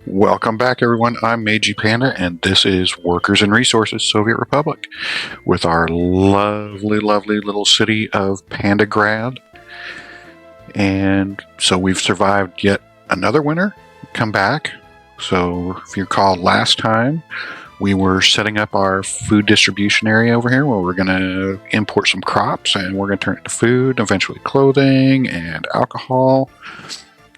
Welcome back, everyone. I'm Meiji Panda, and this is Workers and Resources Soviet Republic with our lovely, lovely little city of Pandagrad. And so we've survived yet another winter. Come back. So if you recall last time, we were setting up our food distribution area over here where we're going to import some crops and we're going to turn it to food, eventually clothing and alcohol.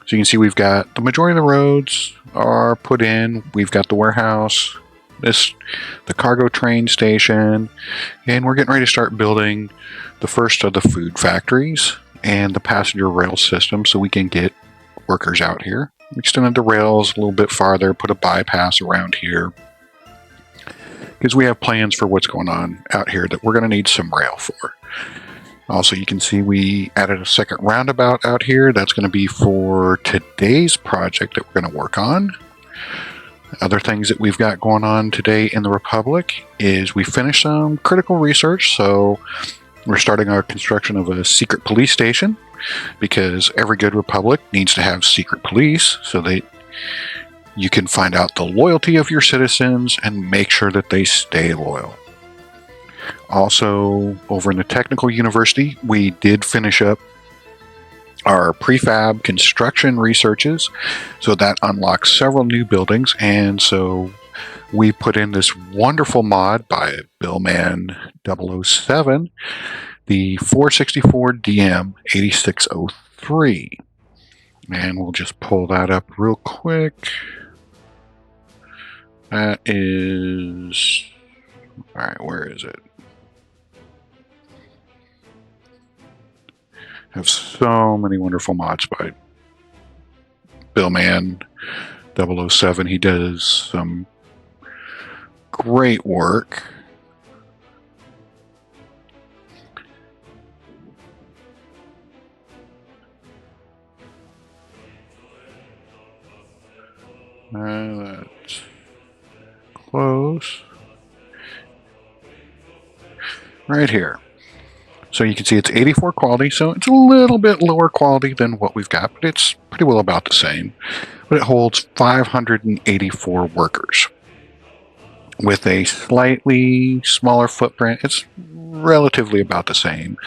So you can see we've got the majority of the roads are put in. We've got the warehouse, the cargo train station, and we're getting ready to start building the first of the food factories and the passenger rail system so we can get workers out here. We extended the rails a little bit farther, put a bypass around here because we have plans for what's going on out here that we're going to need some rail for. Also, you can see we added a second roundabout out here. That's going to be for today's project that we're going to work on. Other things that we've got going on today in the Republic is we finished some critical research. So we're starting our construction of a secret police station because every good Republic needs to have secret police so that you can find out the loyalty of your citizens and make sure that they stay loyal. Also, over in the Technical University, we did finish up our prefab construction researches, so that unlocks several new buildings, and so we put in this wonderful mod by Billman007, the 464DM 8603. And we'll just pull that up real quick. That is... Alright, where is it? Have so many wonderful mods by Billman007. He does some great work. That's close. Right here. So you can see it's 84 quality, so it's a little bit lower quality than what we've got, but it's pretty well about the same. But it holds 584 workers. With a slightly smaller footprint, it's relatively about the same.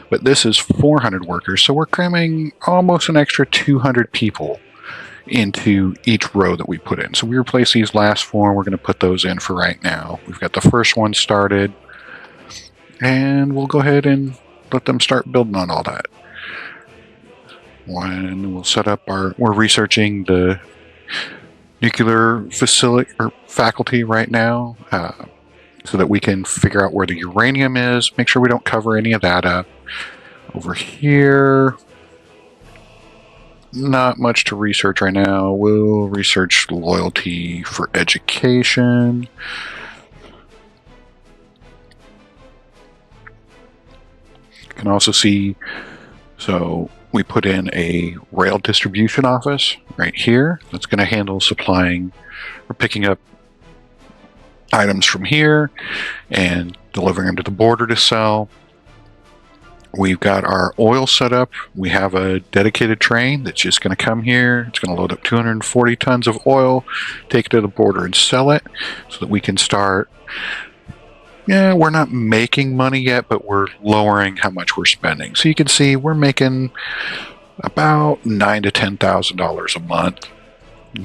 But this is 400 workers, so we're cramming almost an extra 200 people into each row that we put in. So we replace these last four, we're going to put those in for right now. We've got the first one started, and we'll go ahead and let them start building on all that. When we'll set up we're researching the nuclear facility or faculty right now, so that we can figure out where the uranium is, make sure we don't cover any of that up. Over here, not much to research right now. We'll research loyalty for education. You can also see, so we put in a rail distribution office right here that's going to handle supplying or picking up items from here and delivering them to the border to sell. We've got our oil set up. We have a dedicated train that's just going to come here. It's going to load up 240 tons of oil, take it to the border and sell it so that we can start. Yeah, we're not making money yet, but we're lowering how much we're spending. So you can see we're making about $9,000 to $10,000 a month.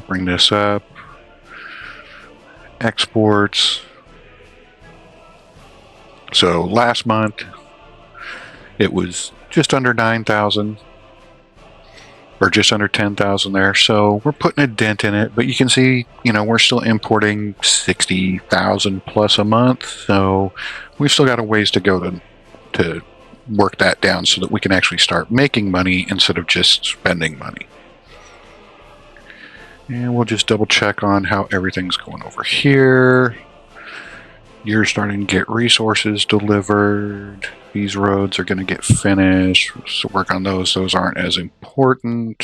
Bring this up. Exports. So last month it was just under 9,000 or just under 10,000 there. So we're putting a dent in it, but you can see, we're still importing 60,000 plus a month. So we've still got a ways to go to work that down so that we can actually start making money instead of just spending money. And we'll just double check on how everything's going over here. You're starting to get resources delivered. These roads are going to get finished, so work on those. Those aren't as important.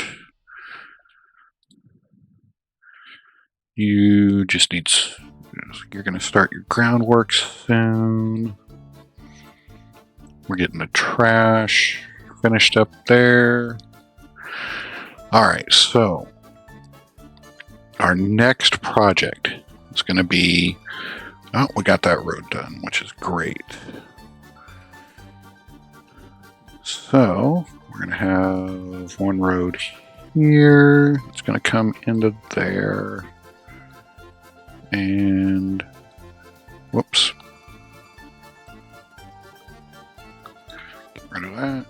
You just need, you're going to start your groundwork soon. We're getting the trash finished up there. All right, so our next project is going to be, oh, we got that road done, which is great. So we're going to have one road here. It's going to come into there. And whoops. Get rid of that.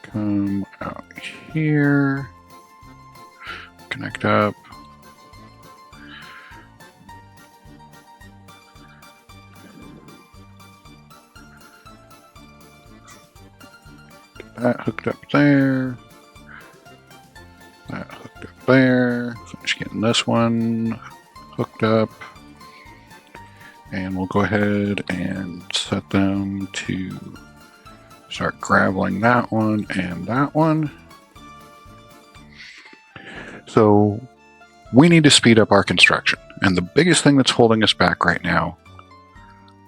Come out here. Connect up. That hooked up there. That hooked up there. Finish getting this one hooked up. And we'll go ahead and set them to start graveling that one and that one. So we need to speed up our construction. And the biggest thing that's holding us back right now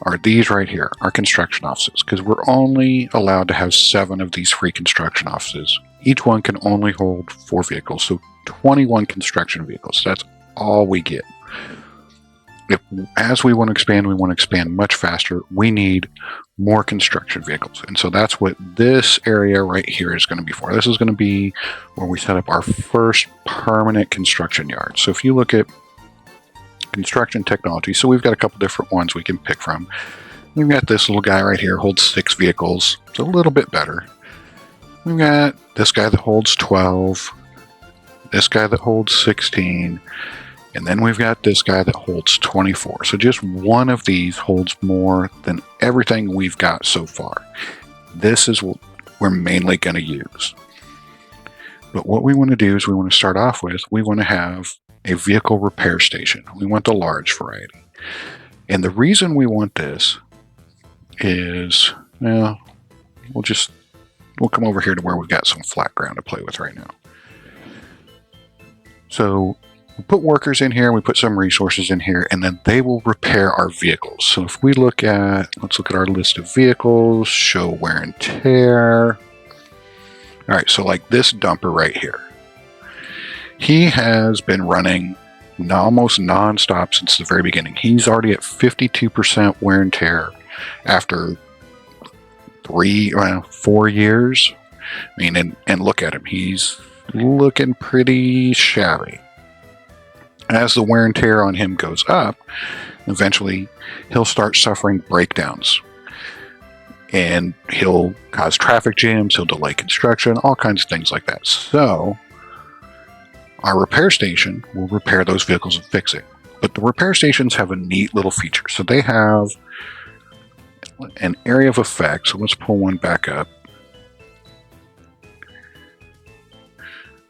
are these right here, our construction offices, because we're only allowed to have 7 of these free construction offices. Each one can only hold 4 vehicles, so 21 construction vehicles. That's all we get. As we want to expand much faster, we need more construction vehicles. And so that's what this area right here is going to be for. This is going to be where we set up our first permanent construction yard. So if you look at construction technology, so we've got a couple different ones we can pick from. We've got this little guy right here, holds 6 vehicles. It's a little bit better. We've got this guy that holds 12, this guy that holds 16, and then we've got this guy that holds 24. So just one of these holds more than everything we've got so far. This is what we're mainly going to use. But what we want to do is we want to start off with, we want to have a vehicle repair station. We want the large variety. And the reason we want this is, well, we'll come over here to where we've got some flat ground to play with right now. So we put workers in here, we put some resources in here, and then they will repair our vehicles. So if we let's look at our list of vehicles, show wear and tear. All right, so like this dumper right here. He has been running almost non-stop since the very beginning. He's already at 52% wear and tear after 4 years. I mean, and look at him. He's looking pretty shabby. As the wear and tear on him goes up, eventually he'll start suffering breakdowns. And he'll cause traffic jams, he'll delay construction, all kinds of things like that. So our repair station will repair those vehicles and fix it. But the repair stations have a neat little feature. So they have an area of effect. So let's pull one back up.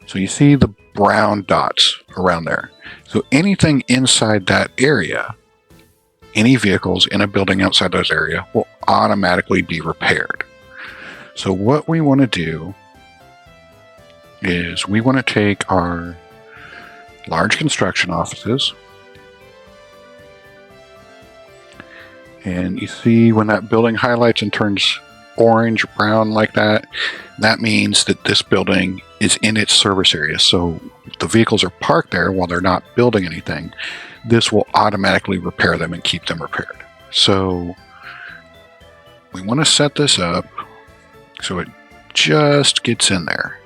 So you see the brown dots around there. So anything inside that area, any vehicles in a building outside those area will automatically be repaired. So what we want to do is we want to take our large construction offices, and you see when that building highlights and turns orange, brown like that, that means that this building is in its service area. So the vehicles are parked there while they're not building anything. This will automatically repair them and keep them repaired. So we want to set this up so it just gets in there.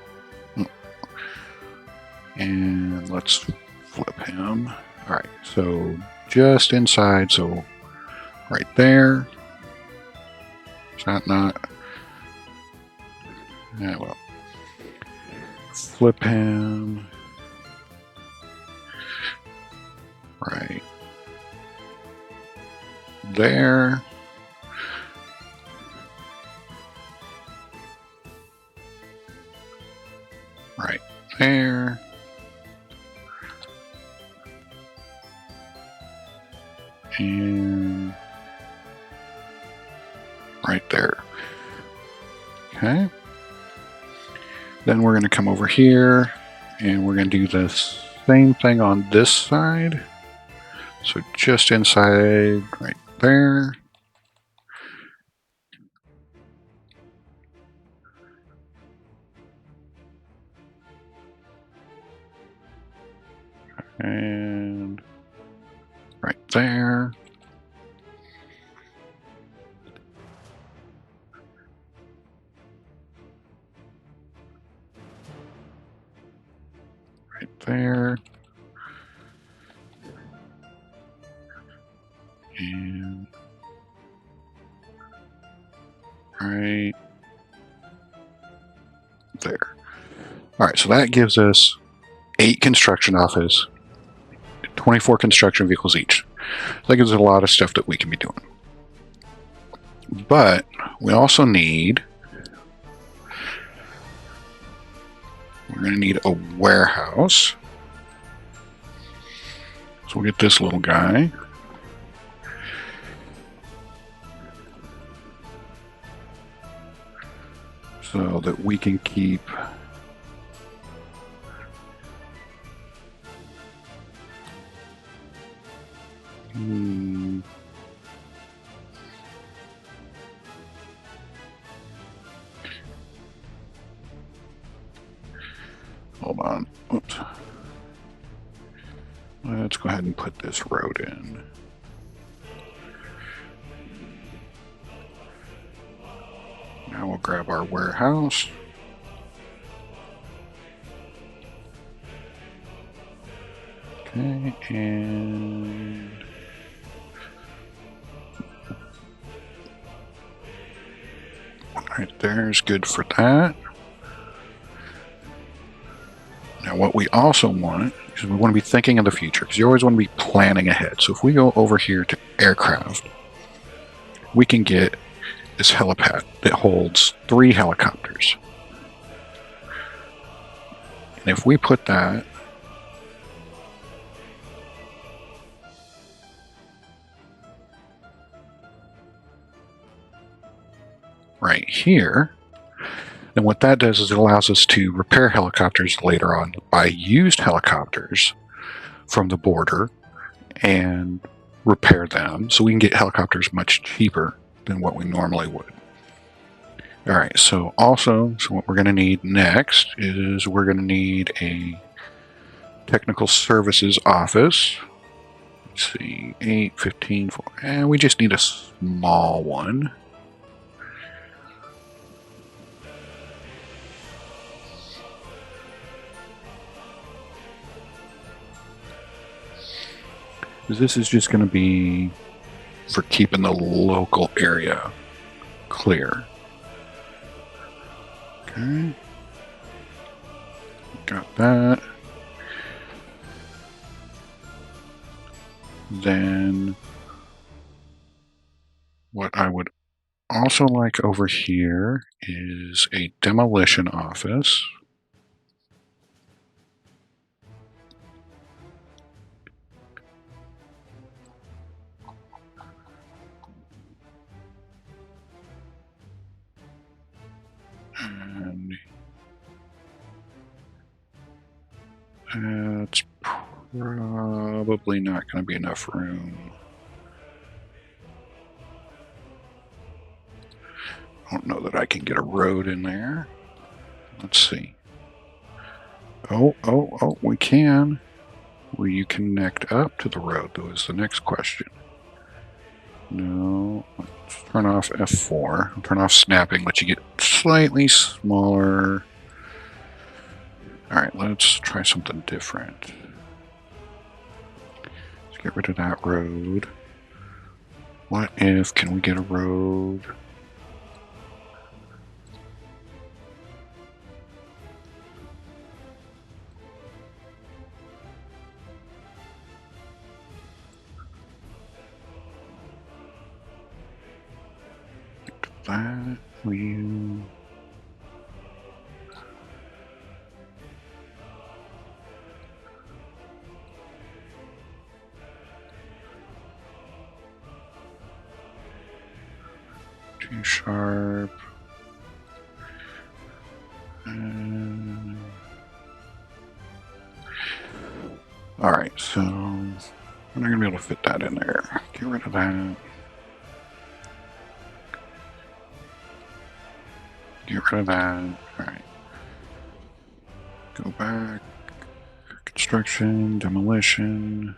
And let's flip him. All right, so just inside, so right there. Is that not? Yeah, well. Flip him. Right there. Right there. And right there. Okay. Then we're going to come over here and we're going to do the same thing on this side. So just inside right there. And right there. Right there. And right there. All right, so that gives us 8 construction office, 24 construction vehicles each. That gives us a lot of stuff that we can be doing. But we also need, we're going to need a warehouse. So we'll get this little guy. So that we can keep hold on. Oops. Let's go ahead and put this road in. Now we'll grab our warehouse. Okay, and right there is good for that. Now what we also want is we want to be thinking of the future, because you always want to be planning ahead. So if we go over here to aircraft, we can get this helipad that holds 3 helicopters. And if we put that right here, then what that does is it allows us to repair helicopters later on, buy used helicopters from the border and repair them, so we can get helicopters much cheaper than what we normally would. All right, so what we're going to need next is we're going to need a technical services office. Let's see, 8, 15, 4, and we just need a small one. This is just going to be for keeping the local area clear. Okay. Got that. Then what I would also like over here is a demolition office. And that's probably not going to be enough room. I don't know that I can get a road in there. Let's see. Oh, we can. Will you connect up to the road, though, is the next question. No. Let's turn off F4. Turn off snapping, let you get slightly smaller. Alright, let's try something different. Let's get rid of that road. What if, can we get a road? That, will you... Too sharp. Alright, so we're not going to be able to fit that in there. Get rid of that. Get rid of that. Alright. Go back. Construction, demolition.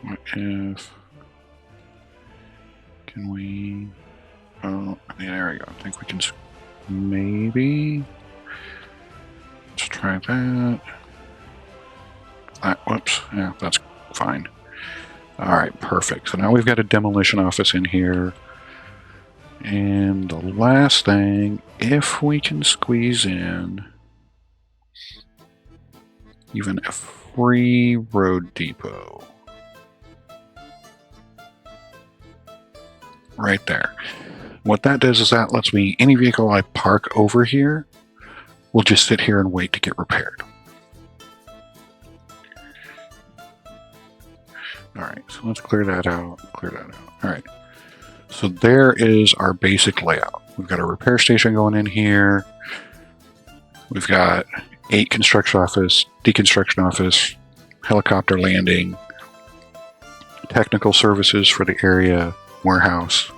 What if... Can we... Oh, yeah, there we go. I think we can... Maybe... Let's try that. Whoops. Yeah, that's fine. Alright, perfect. So now we've got a demolition office in here. And the last thing, if we can squeeze in even a free road depot. Right there. What that does is that lets me, any vehicle I park over here will just sit here and wait to get repaired. Alright, so let's clear that out. Alright. So there is our basic layout. We've got a repair station going in here. We've got 8 construction office, deconstruction office, helicopter landing, technical services for the area, warehouse,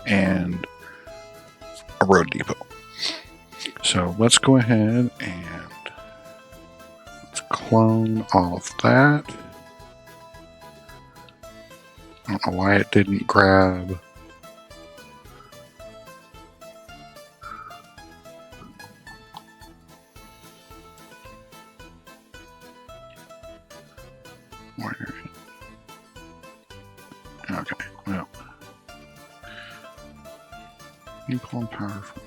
and a road depot. So let's go ahead and let's clone all of that. I don't know why it didn't grab. Where? Okay, well. You pull power from.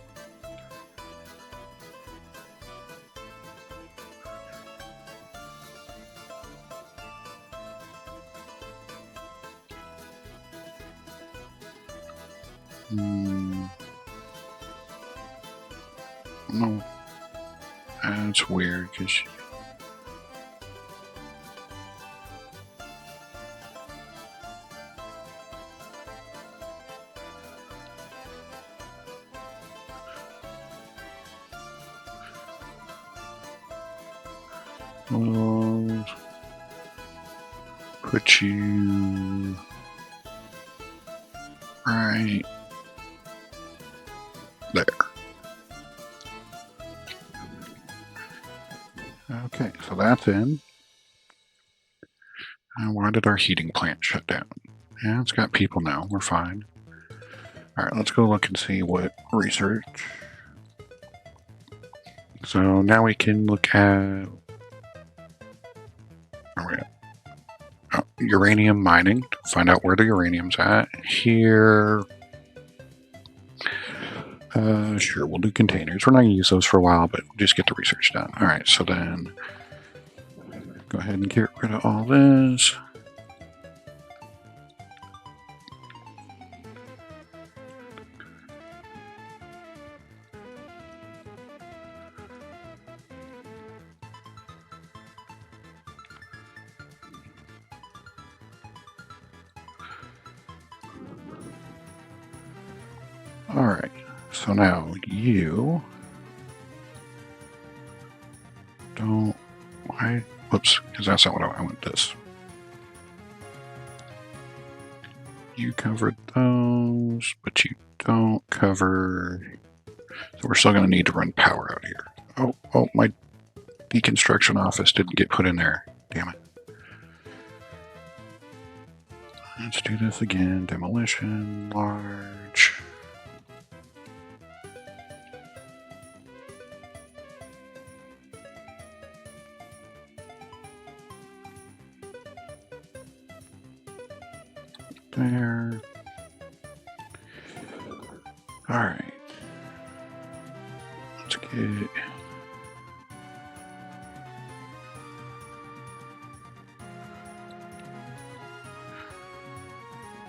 No, that's weird because we'll put you right there. Okay, so that's in. And why did our heating plant shut down? Yeah, it's got people now. We're fine. Alright, let's go look and see what research. So now we can look at... Where are we at? Oh, uranium mining. Find out where the uranium's at. Here... sure, we'll do containers. We're not going to use those for a while, but we'll just get the research done. Alright, so then... Go ahead and get rid of all this. Alright, so now you don't... Why? Whoops, because that's not what I want this. You covered those, but you don't cover... So we're still going to need to run power out here. Oh, my deconstruction office didn't get put in there. Damn it. Let's do this again. Demolition, large... There. Alright. Let's get...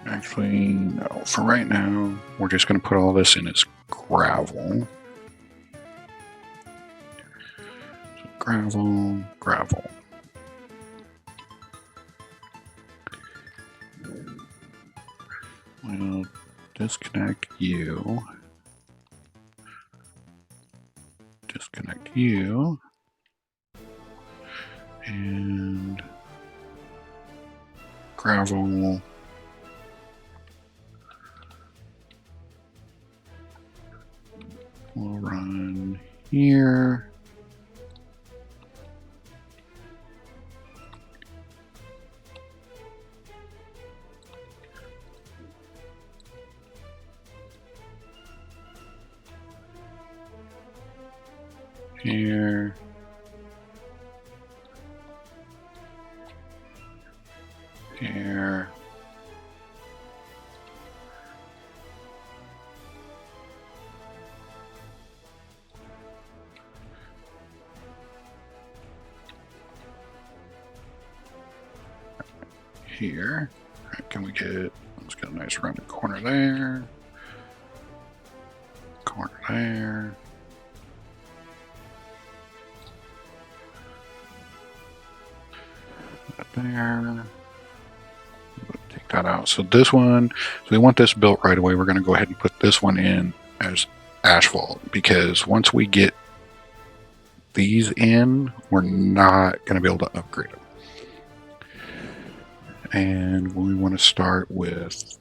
Actually, no. For right now, we're just going to put all this in as gravel. So gravel, gravel. We'll disconnect you. Disconnect you. And gravel. We'll run here. Here. Here. Here. Right, can we get, let's get a nice rounded corner there. Corner there. There. Take that out. So this one, so we want this built right away. We're going to go ahead and put this one in as asphalt, because once we get these in, we're not going to be able to upgrade them. And we want to start with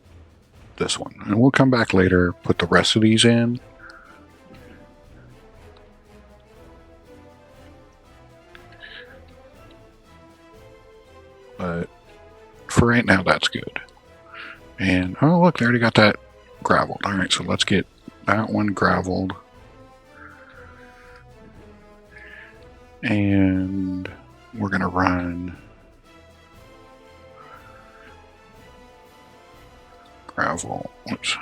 this one. And we'll come back later, put the rest of these in. But for right now, that's good. And, oh, look, they already got that graveled. All right, so let's get that one graveled. And we're going to run gravel. Oops.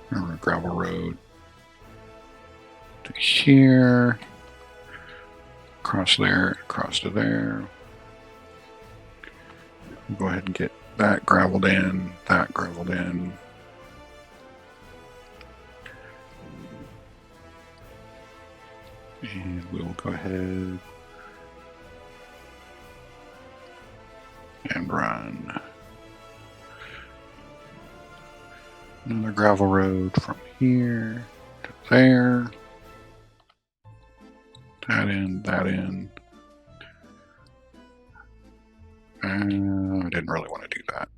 Remember, gravel road to here. Across there, across to there. Go ahead and get that graveled in, that graveled in. And we'll go ahead and run another gravel road from here to there. That in, that in. I didn't really want to do that.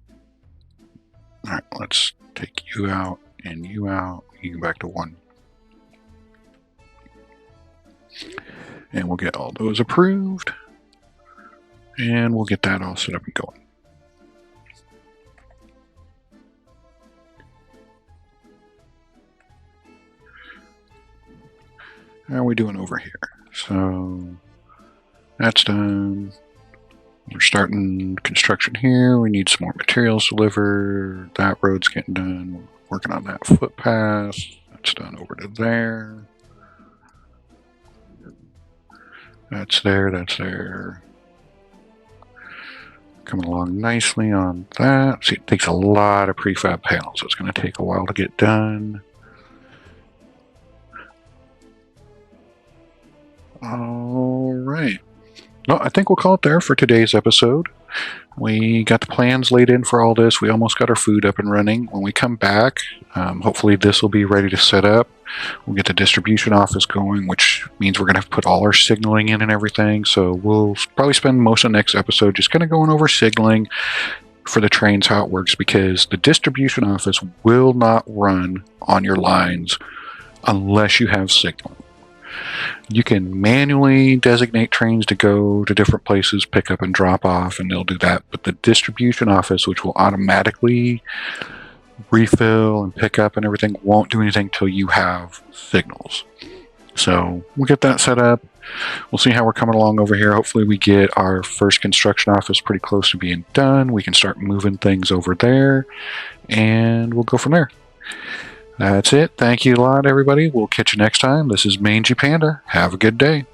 All right, let's take you out and you out. You go back to 1. And we'll get all those approved. And we'll get that all set up and going. How are we doing over here? So that's done. We're starting construction here. We need some more materials delivered. That road's getting done. We're working on that footpath. That's done over to there. That's there, that's there. Coming along nicely on that. See, it takes a lot of prefab panels, so it's going to take a while to get done. All right. Well, I think we'll call it there for today's episode. We got the plans laid in for all this. We almost got our food up and running. When we come back, hopefully this will be ready to set up. We'll get the distribution office going, which means we're going to have to put all our signaling in and everything. So we'll probably spend most of the next episode just kind of going over signaling for the trains, how it works, because the distribution office will not run on your lines unless you have signaling. You can manually designate trains to go to different places, pick up and drop off, and they'll do that. But the distribution office, which will automatically refill and pick up and everything, won't do anything until you have signals. So we'll get that set up. We'll see how we're coming along over here. Hopefully we get our first construction office pretty close to being done. We can start moving things over there, and we'll go from there. That's it. Thank you a lot, everybody. We'll catch you next time. This is Mangy Panda. Have a good day.